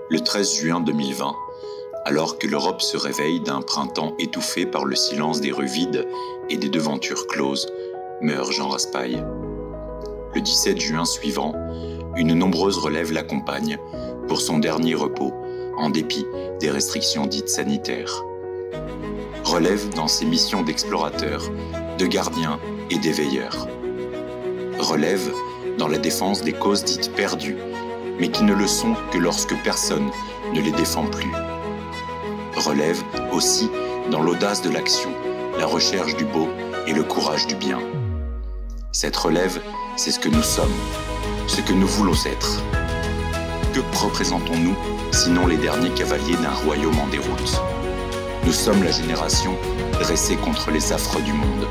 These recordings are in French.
Le 13 juin 2020, alors que l'Europe se réveille d'un printemps étouffé par le silence des rues vides et des devantures closes, meurt Jean Raspail. Le 17 juin suivant, une nombreuse relève l'accompagne pour son dernier repos, en dépit des restrictions dites sanitaires. Relève dans ses missions d'explorateur, de gardien et d'éveilleur. Relève dans la défense des causes dites perdues, mais qui ne le sont que lorsque personne ne les défend plus. Relève aussi dans l'audace de l'action, la recherche du beau et le courage du bien. Cette relève, c'est ce que nous sommes, ce que nous voulons être. Que représentons-nous, sinon les derniers cavaliers d'un royaume en déroute? Nous sommes la génération dressée contre les affres du monde.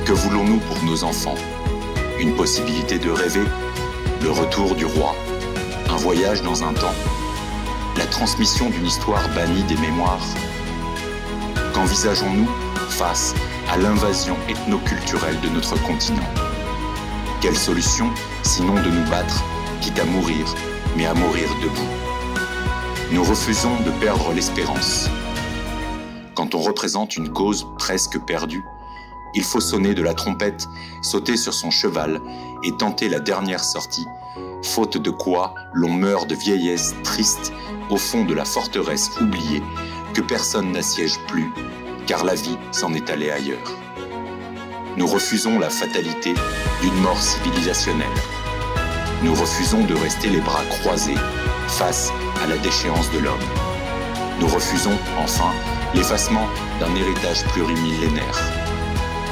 Que voulons-nous pour nos enfants? Une possibilité de rêver, le retour du roi, un voyage dans un temps, la transmission d'une histoire bannie des mémoires. Qu'envisageons-nous face à l'invasion ethnoculturelle de notre continent? Quelle solution, sinon de nous battre, quitte à mourir, mais à mourir debout? Nous refusons de perdre l'espérance. Quand on représente une cause presque perdue, il faut sonner de la trompette, sauter sur son cheval et tenter la dernière sortie, faute de quoi l'on meurt de vieillesse triste au fond de la forteresse oubliée que personne n'assiège plus, car la vie s'en est allée ailleurs. Nous refusons la fatalité d'une mort civilisationnelle. Nous refusons de rester les bras croisés face à la déchéance de l'homme. Nous refusons, enfin, l'effacement d'un héritage plurimillénaire.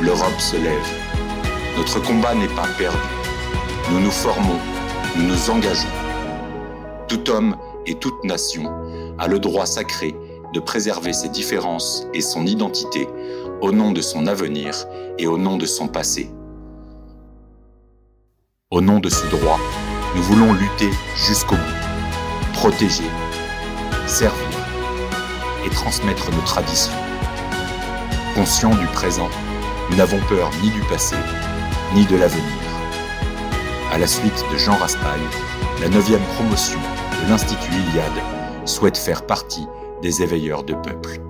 L'Europe se lève. Notre combat n'est pas perdu. Nous nous formons, nous nous engageons. Tout homme et toute nation a le droit sacré de préserver ses différences et son identité au nom de son avenir et au nom de son passé. Au nom de ce droit, nous voulons lutter jusqu'au bout, protéger, servir et transmettre nos traditions. Conscients du présent, nous n'avons peur ni du passé, ni de l'avenir. À la suite de Jean Raspail, la 9e promotion de l'Institut Iliade souhaite faire partie des éveilleurs de peuple.